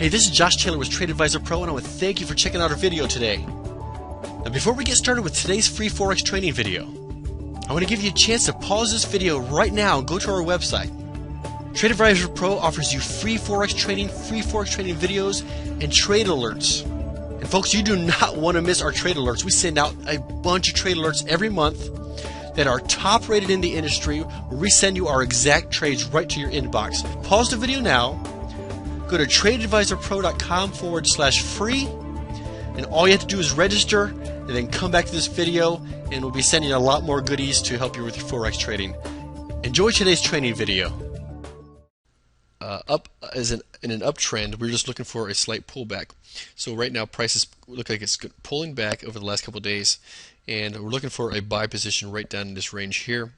Hey, this is Josh Taylor with Trade Advisor Pro, and I want to thank you for checking out our video today. Now, before we get started with today's free Forex training video, I want to give you a chance to pause this video right now and go to our website. Trade Advisor Pro offers you free Forex training videos, and trade alerts. And folks, you do not want to miss our trade alerts. We send out a bunch of trade alerts every month that are top rated in the industry, where we send you our exact trades right to your inbox. Pause the video now. Go to tradeadvisorpro.com/free, and all you have to do is register and then come back to this video, and we'll be sending you a lot more goodies to help you with your Forex trading. Enjoy today's training video. Up as in an uptrend, we're just looking for a slight pullback. So right now prices look like it's pulling back over the last couple of days, and we're looking for a buy position right down in this range here.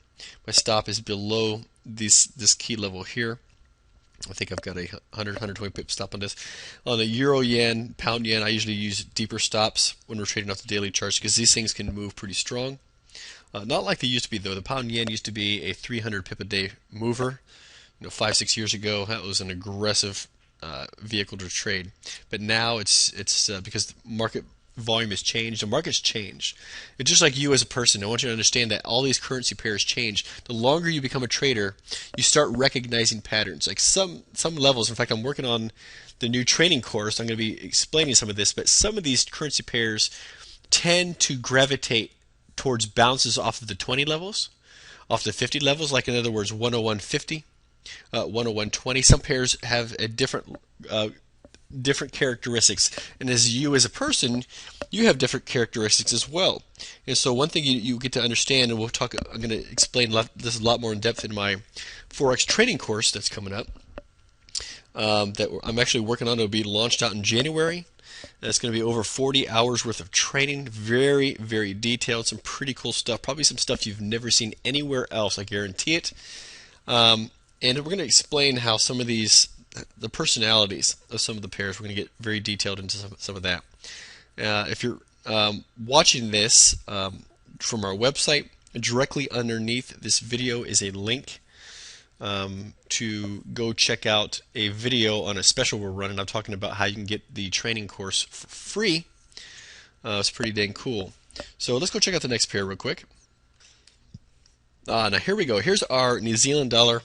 My stop is below this key level here. I think I've got a 120 pip stop on this. On the euro yen, pound yen, I usually use deeper stops when we're trading off the daily charts because these things can move pretty strong. Not like they used to be though. The pound yen used to be a 300 pip a day mover. 5-6 years ago, that was an aggressive vehicle to trade. But now it's because the market volume has changed. The market's changed. It's just like you as a person. I want you to understand that all these currency pairs change. The longer you become a trader, you start recognizing patterns. Like some levels. In fact, I'm working on the new training course. I'm going to be explaining some of this. But some of these currency pairs tend to gravitate towards bounces off of the 20 levels, off the 50 levels. Like in other words, 101.50. 101.20. Some pairs have a different characteristics, and as you as a person, you have different characteristics as well. And so one thing you get to understand, and I'm going to explain this a lot more in depth in my Forex training course that's coming up, that I'm actually working on. It'll be launched out in January. And it's going to be over 40 hours worth of training, very, very detailed, some pretty cool stuff, probably some stuff you've never seen anywhere else, I guarantee it. And we're going to explain how some of the personalities of some of the pairs, we're going to get very detailed into some of that. If you're watching this from our website, directly underneath this video is a link to go check out a video on a special we're running. I'm talking about how you can get the training course for free. It's pretty dang cool. So let's go check out the next pair real quick. Now here we go. Here's our New Zealand dollar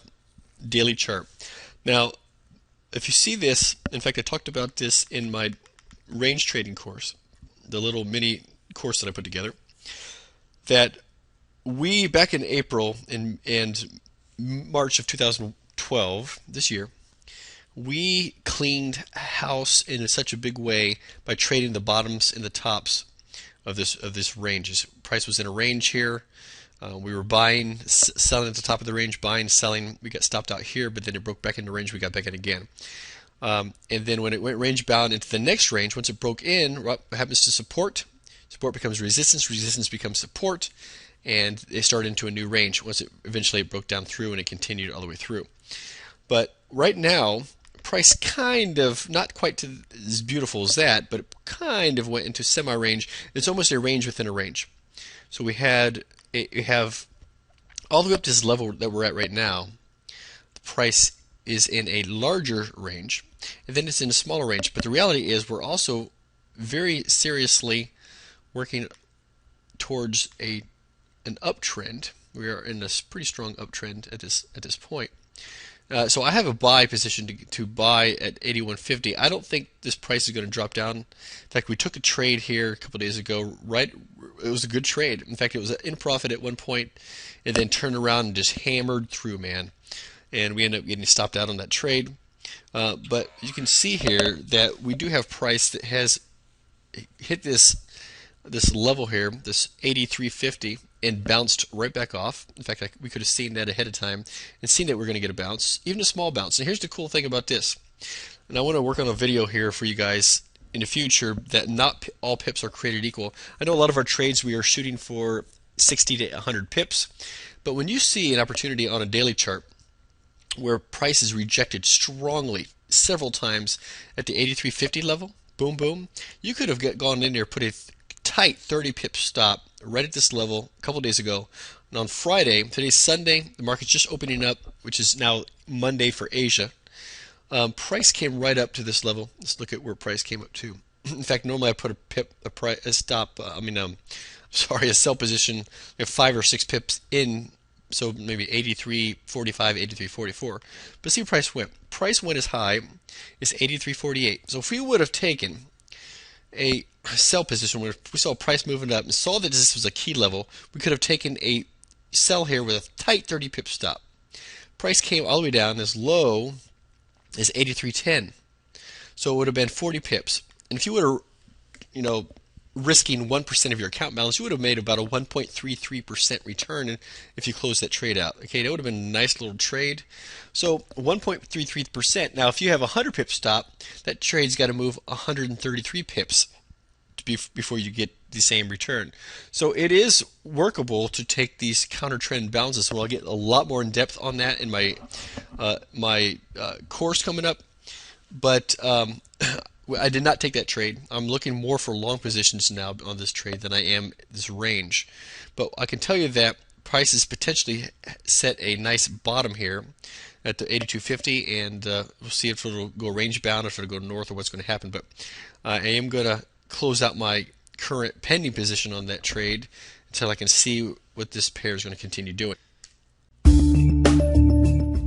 daily chart. Now, if you see this, in fact, I talked about this in my range trading course, the little mini course that I put together, that we, back in April and March of 2012, this year, we cleaned house in such a big way by trading the bottoms and the tops of this range. This price was in a range here. We were buying, selling at the top of the range, buying, selling. We got stopped out here, but then it broke back into range. We got back in again. And then when it went range bound into the next range, once it broke in, what happens to support? Support becomes resistance. Resistance becomes support. And they start into a new range once it eventually broke down through, and it continued all the way through. But right now, price kind of, not quite as beautiful as that, but it kind of went into semi-range. It's almost a range within a range. So we have all the way up to this level that we're at right now. The price is in a larger range, and then it's in a smaller range. But the reality is we're also very seriously working towards an uptrend. We are in a pretty strong uptrend at this point. So I have a buy position to buy at 81.50. I don't think this price is going to drop down. In fact, we took a trade here a couple days ago. Right, it was a good trade. In fact, it was in profit at one point, and then turned around and just hammered through, man. And we ended up getting stopped out on that trade. But you can see here that we do have price that has hit this level here, this 83.50, and bounced right back off. In fact, we could have seen that ahead of time and seen that we're going to get a bounce, even a small bounce. And here's the cool thing about this. And I want to work on a video here for you guys in the future that not all pips are created equal. I know a lot of our trades we are shooting for 60 to 100 pips, but when you see an opportunity on a daily chart where price is rejected strongly several times at the 83.50 level, boom, boom, you could have gone in there, put a tight 30 pip stop right at this level a couple days ago. And on Friday, today's Sunday, the market's just opening up, which is now Monday for Asia. Price came right up to this level. Let's look at where price came up to. In fact, normally I put a stop. Sorry, a sell position, 5 or 6 pips in. So maybe 83.45, 83.44. But see where price went. Price went as high as 83.48. So if we would have taken a sell position where we saw price moving up and saw that this was a key level, we could have taken a sell here with a tight 30 pip stop. Price came all the way down as low as 83.10. So it would have been 40 pips. And if you would have, risking 1% of your account balance, you would have made about a 1.33% return if you closed that trade out. Okay, that would have been a nice little trade. So 1.33%. Now, if you have a 100 pip stop, that trade's got to move 133 pips before you get the same return. So it is workable to take these counter trend bounces. So I'll get a lot more in depth on that in my course coming up. But I did not take that trade. I'm looking more for long positions now on this trade than I am this range. But I can tell you that price has potentially set a nice bottom here at the 82.50, and we'll see if it'll go range bound, if it'll go north, or what's going to happen. But I am going to close out my current pending position on that trade until I can see what this pair is going to continue doing.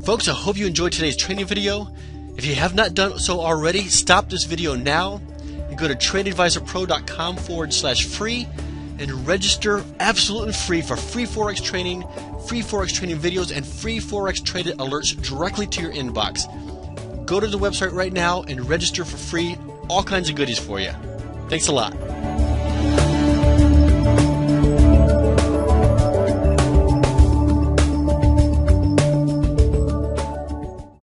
Folks, I hope you enjoyed today's training video. If you have not done so already, stop this video now and go to tradeadvisorpro.com/free and register absolutely free for free Forex training videos, and free Forex traded alerts directly to your inbox. Go to the website right now and register for free. All kinds of goodies for you. Thanks a lot.